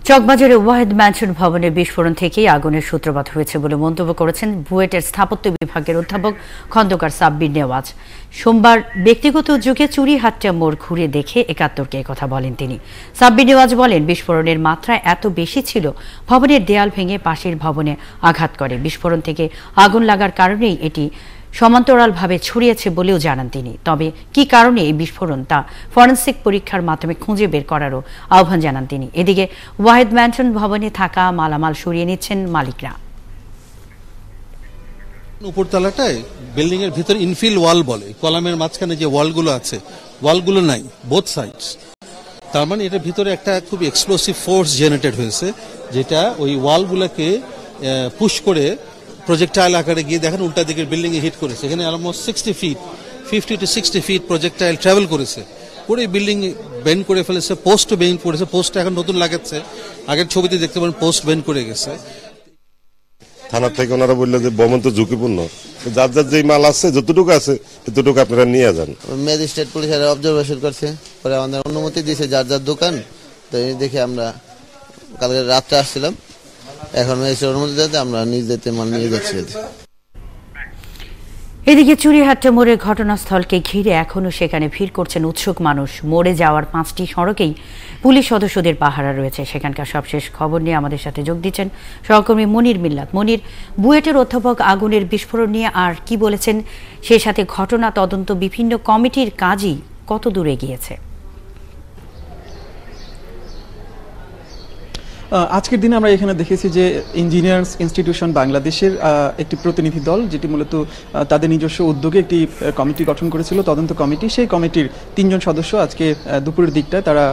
চকবাজারে Wahid mansion ভবনের বিস্ফোরণ থেকেই আগুনের সূত্রপাত হয়েছে বলে মন্তব্য করেছেন বুয়েটের স্থাপত্য বিভাগের অধ্যাপক খন্দকার সাব্বির নেওয়াজ। সোমবার ব্যক্তিগত উদ্যোগে চুরিহাট্টা মোড় ঘুরে দেখে একাত্তরকে একথা বলেন তিনি। সাব্বির নেওয়াজ বলেন, বিস্ফোরণের মাত্রা এত বেশি ছিল, ভবনের দেয়াল ভেঙে পাশের ভবনে আঘাত করে। বিস্ফোরণ থেকে আগুন লাগার কারণেই এটি সমান্তরালভাবে ছড়িয়েছে বলেও জানান তিনি। তবে কি কারণে এই বিস্ফোরণ তা ফরেনসিক পরীক্ষার মাধ্যমে খুঁজে বের করারও আহ্বান জানান তিনি। এদিকে ওয়াহিদ ম্যানশন ভবনে থাকা মালামাল সরিয়ে নিচ্ছেন মালিকরা। উপরতলাটায় বিল্ডিং এর ভিতর ইনফিল ওয়াল বলে, কলামের মাঝখানে যে ওয়ালগুলো আছে, ওয়ালগুলো নাই বোথ সাইডস। তার মানে এটার ভিতরে একটা খুব এক্সপ্লোসিভ ফোর্স জেনারেটেড হয়েছে, যেটা ওই ওয়ালগুলোকে পুশ করে প্রজেক্টাইল আকারে গিয়ে দেখেন উল্টা দিকের বিল্ডিং এ হিট করেছে। এখানে almost 50 to 60 feet projectile travel করেছে, পুরো বিল্ডিং বেন্ড করে ফেলেছে। পোস্ট বেন্ড করেছে, পোস্টটা এখন নতুন লাগাচ্ছে, আগের ছবিতে দেখতে পারেন পোস্ট বেন্ড করে গেছে। থানা থেকে ওনারা বললো যে ভবন তো ঝুঁকিপূর্ণ, যার যার যেই মাল আছে যতটুকু আছে এতটুকু আপনারা নিয়ে যান। ম্যাজিস্ট্রেট পুলিশের অবজারভেশন করছে, পরে আমাদের অনুমতি দিয়েছে যার যার দোকান। তো এই দেখে আমরা কালকে রাত্রে আসছিলাম, এখন অনুমতি দিতে আমরা নিজ দায়িত্বে মাল নিয়ে যাচ্ছি। এদিকে চুরিহাট্টা মোড়ের ঘটনাস্থলকে ঘিরে এখনও সেখানে ভিড় করছেন উৎসুক মানুষ। মোড়ে যাওয়ার 5টি সড়কেই পুলিশ সদস্যদের পাহারা রয়েছে। সেখানকার সবশেষ খবর নিয়ে আমাদের সাথে যোগ দিচ্ছেন সহকর্মী মনির মিল্লাত। মনির, বুয়েটের অধ্যাপক আগুনের বিস্ফোরণ নিয়ে আর কি বলেছেন? সেই সাথে ঘটনা তদন্ত বিভিন্ন কমিটির কাজই কত দূরে গিয়েছে? আজকের দিনে আমরা এখানে দেখেছি যে ইঞ্জিনিয়ার্স ইনস্টিটিউশন বাংলাদেশের একটি প্রতিনিধি দল, যেটি মূলত তাদের নিজস্ব উদ্যোগে একটি কমিটি গঠন করেছিল, তদন্ত কমিটি। সেই কমিটির 3 জন সদস্য আজকে দুপুরের দিকটায় তারা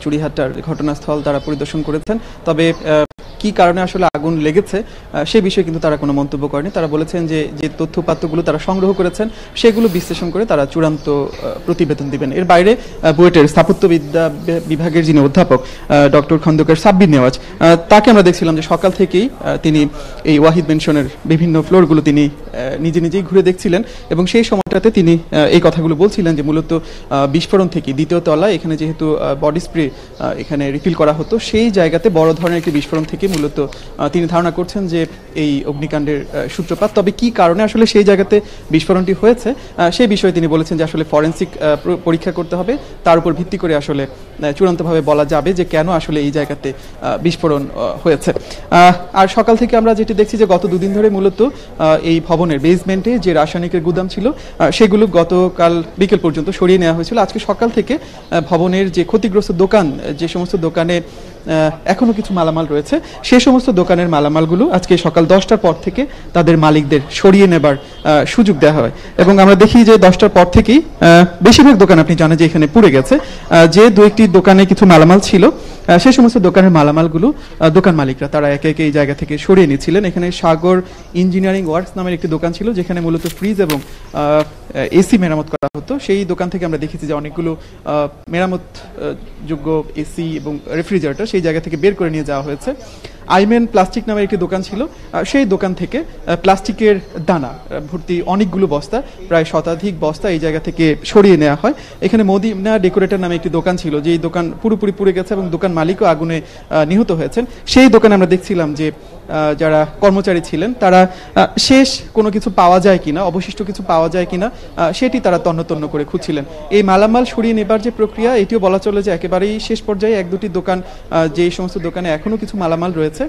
চুরিহাট্টার ঘটনাস্থল তারা পরিদর্শন করেছেন। তবে কি কারণে আসলে আগুন লেগেছে সে বিষয়ে কিন্তু তারা কোনো মন্তব্য করেনি। তারা বলেছেন যে যে তথ্যপাত্রগুলো তারা সংগ্রহ করেছেন সেগুলো বিশ্লেষণ করে তারা চূড়ান্ত প্রতিবেদন দিবেন। এর বাইরে বুয়েটের স্থাপত্যবিদ্যা বিভাগের যিনি অধ্যাপক ডক্টর খন্দকার সাব্বির নেওয়াজ, তাকে আমরা দেখছিলাম যে সকাল থেকেই তিনি এই ওয়াহিদ ম্যানশনের বিভিন্ন ফ্লোরগুলো তিনি নিজেই ঘুরে দেখছিলেন এবং সেই সময়টাতে তিনি এই কথাগুলো বলছিলেন যে মূলত বিস্ফোরণ থেকে দ্বিতীয় তলায় এখানে যেহেতু বডি স্প্রে এখানে রিফিল করা হতো, সেই জায়গাতে বড় ধরনের একটি বিস্ফোরণ থেকে মূলত তিনি ধারণা করছেন যে এই অগ্নিকাণ্ডের সূত্রপাত। তবে কি কারণে আসলে সেই জায়গাতে বিস্ফোরণটি হয়েছে সেই বিষয়ে তিনি বলেছেন যে আসলে ফরেনসিক পরীক্ষা করতে হবে, তার উপর ভিত্তি করে আসলে চূড়ান্তভাবে বলা যাবে যে কেন আসলে এই জায়গাতে বিস্ফোরণ হয়েছে। আর সকাল থেকে আমরা যেটি দেখছি যে গত 2 দিন ধরে মূলত এই ভবনের বেসমেন্টে যে রাসায়নিকের গুদাম ছিল সেগুলো গতকাল বিকেল পর্যন্ত সরিয়ে নেওয়া হয়েছিল। আজকে সকাল থেকে ভবনের যে ক্ষতিগ্রস্ত দোকান, যে সমস্ত দোকানে এখনো কিছু মালামাল রয়েছে, সেই সমস্ত দোকানের মালামালগুলো আজকে সকাল 10টার পর থেকে তাদের মালিকদের সরিয়ে নেবার সুযোগ দেওয়া হয়। এবং আমরা দেখি যে 10টার পর থেকেই বেশিরভাগ দোকান আপনি জানেন যে এখানে পুড়ে গেছে। যে 2-1টি দোকানে কিছু মালামাল ছিল সেই সমস্ত দোকানের মালামালগুলো দোকান মালিকরা তারা একে একে এই জায়গা থেকে সরিয়ে নিচ্ছিলেন। এখানে সাগর ইঞ্জিনিয়ারিং ওয়ার্কস নামের একটি দোকান ছিল যেখানে মূলত ফ্রিজ এবং এসি মেরামত করা হতো। সেই দোকান থেকে আমরা দেখেছি যে অনেকগুলো মেরামত যোগ্য এসি এবং রেফ্রিজারেটর সেই জায়গা থেকে বের করে নিয়ে যাওয়া হয়েছে। আইমেন প্লাস্টিক নামের একটি দোকান ছিল, সেই দোকান থেকে প্লাস্টিকের দানা ভর্তি অনেকগুলো বস্তা, প্রায় 100 বস্তা এই জায়গা থেকে সরিয়ে নেওয়া হয়। এখানে মদিনা ডেকোরেটর নামে একটি দোকান ছিল, যেই দোকান পুরোপুরি পুড়ে গেছে এবং দোকান মালিকও আগুনে নিহত হয়েছেন। সেই দোকানে আমরা দেখছিলাম যে যারা কর্মচারী ছিলেন তারা শেষ কোনো কিছু পাওয়া যায় কিনা, অবশিষ্ট কিছু পাওয়া যায় কিনা সেটি তারা তন্ন করে খুঁজছিলেন। এই মালামাল সরিয়ে নেবার যে প্রক্রিয়া, এটিও বলা চলে যে একেবারেই শেষ পর্যায়ে। 1-2টি দোকান, যে সমস্ত দোকানে এখনো কিছু মালামাল রয়েছে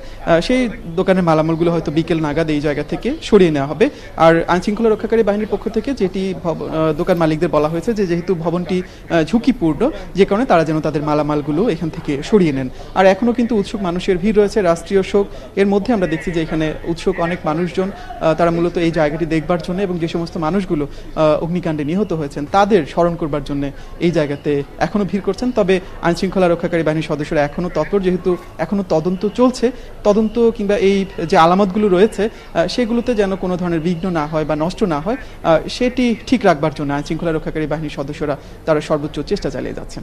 সেই দোকানের মালামালগুলো হয়তো বিকেল নাগাদ এই জায়গা থেকে সরিয়ে নেওয়া হবে। আর আইনশৃঙ্খলা রক্ষাকারী বাহিনীর পক্ষ থেকে যেটি দোকান মালিকদের বলা হয়েছে যে যেহেতু ভবনটি ঝুঁকিপূর্ণ, যে কারণে তারা যেন তাদের মালামালগুলো এখান থেকে সরিয়ে নেন। আর এখনো কিন্তু উৎসুক মানুষের ভিড় রয়েছে, রাষ্ট্রীয় শোক। এর মধ্যে আমরা দেখছি যে এখানে উৎসুক অনেক মানুষজন, তারা মূলত এই জায়গাটি দেখবার জন্য এবং যে সমস্ত মানুষগুলো অগ্নিকাণ্ডে নিহত হয়েছেন তাদের স্মরণ করবার জন্য এই জায়গাতে এখনো ভিড় করছেন। তবে আইনশৃঙ্খলা রক্ষাকারী বাহিনীর সদস্যরা এখনো তৎপর, যেহেতু এখনো তদন্ত চলছে। তদন্ত কিংবা এই যে আলামতগুলো রয়েছে সেগুলোতে যেন কোনো ধরনের বিঘ্ন না হয় বা নষ্ট না হয় সেটি ঠিক রাখবার জন্য আইনশৃঙ্খলা রক্ষাকারী বাহিনীর সদস্যরা তারা সর্বোচ্চ চেষ্টা চালিয়ে যাচ্ছেন।